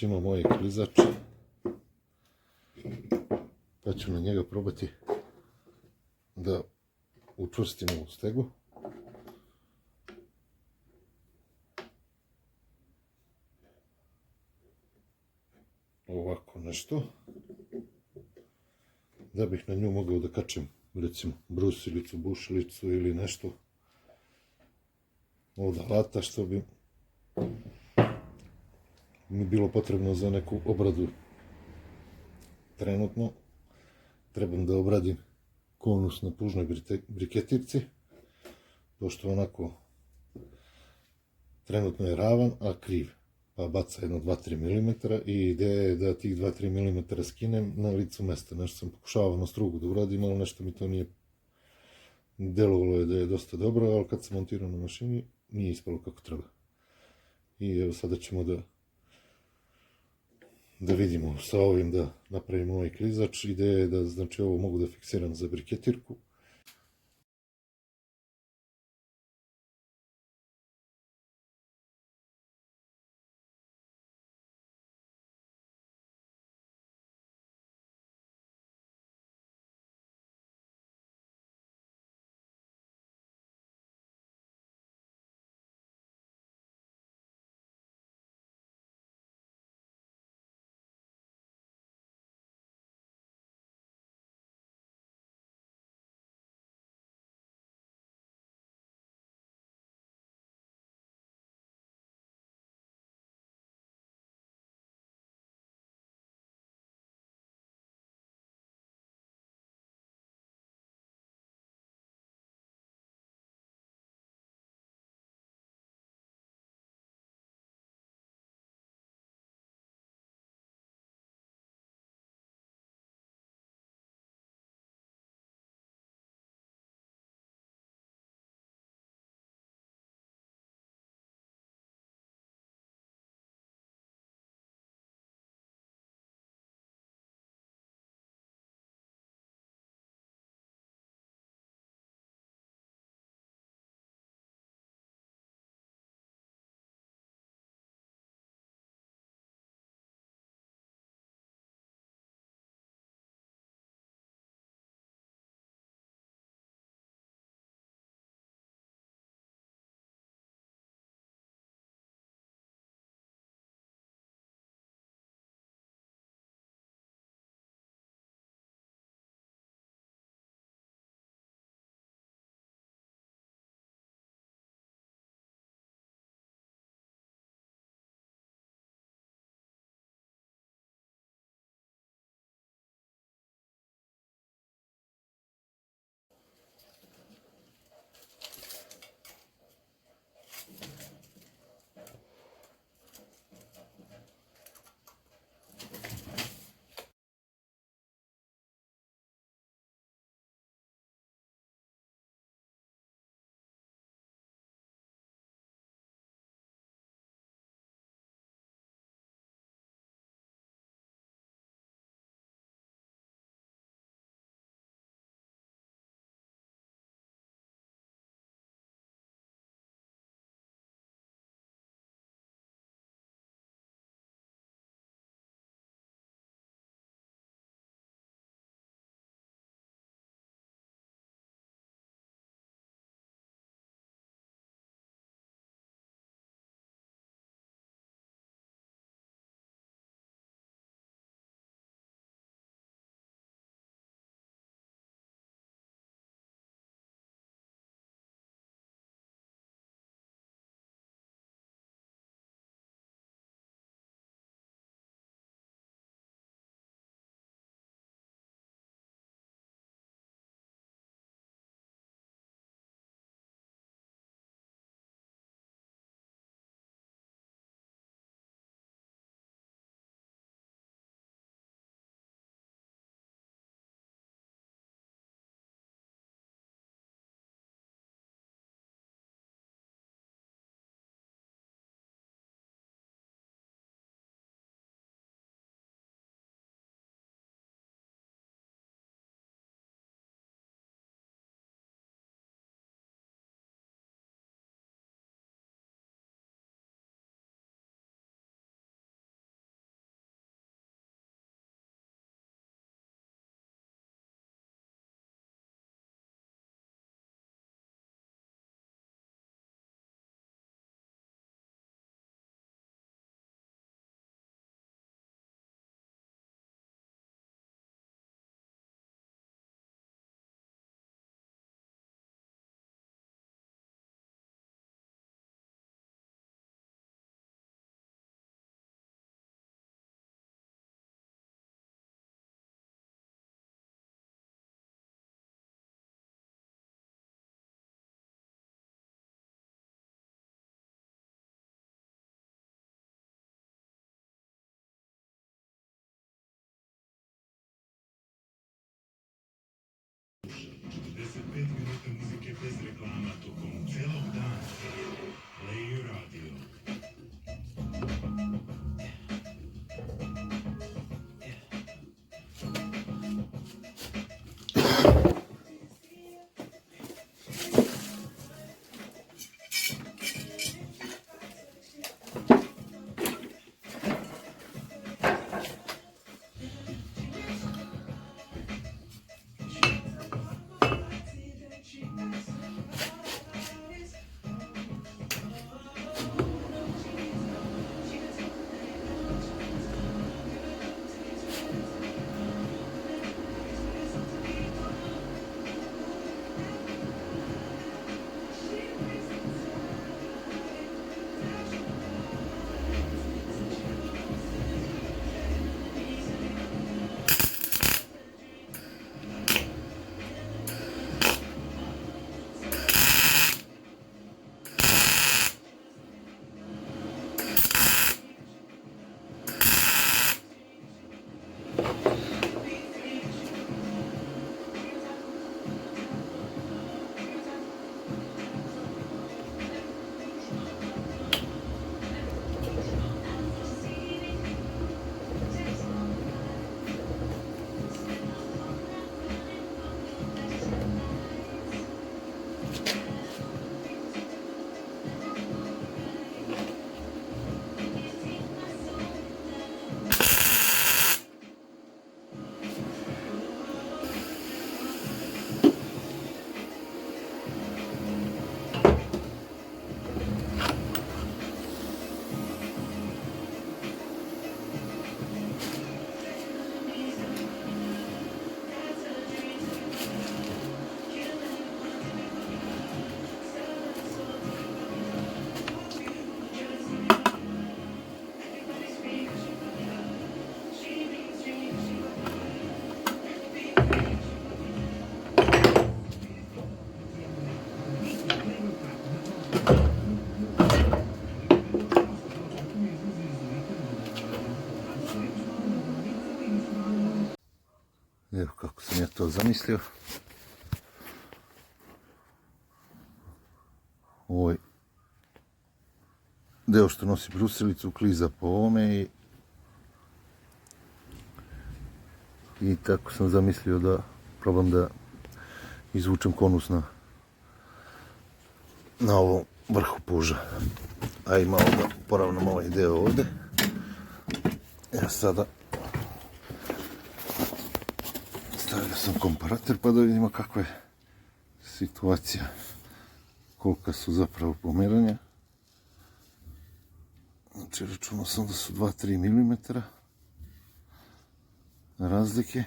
već imam ovaj klizač, pa ću na njega probati da učvrstim ovu stegu. Ovako nešto. Da bih na nju mogao da kačem, recimo, brusilicu, bušilicu ili nešto od alata što bi mi bilo potrebno za neku obradu. Trenutno trebam da obradim konus na pužnoj briketirci, pošto onako trenutno je ravan, a kriv, pa baca jedno 2-3 mm i ideja je da tih 2-3 mm skinem na licu mesta. Nešto sam pokušavao na strugu da uradim, ali nešto mi to nije delovalo je da je dosta dobro, ali kad sam montirao na mašini nije ispalo kako treba. I evo sada ćemo da vidimo sa ovim da napravimo ovaj klizač. Ideja je da znači ovo mogu da fiksiram za briketirku. bez reklama tokom celog dana. Play Radio. Evo kako sam ja to zamislio. Ovaj deo što nosi brusilicu kliza po ovome i tako sam zamislio da probam da izvučem konus na ovom vrhu puža. A i malo da poravnam ovaj deo ovdje. Ja sada stavio sam komparator pa da vidimo kakva je situacija, kolika su zapravo pomeranja. Znači računao sam da su 2-3 mm razlike.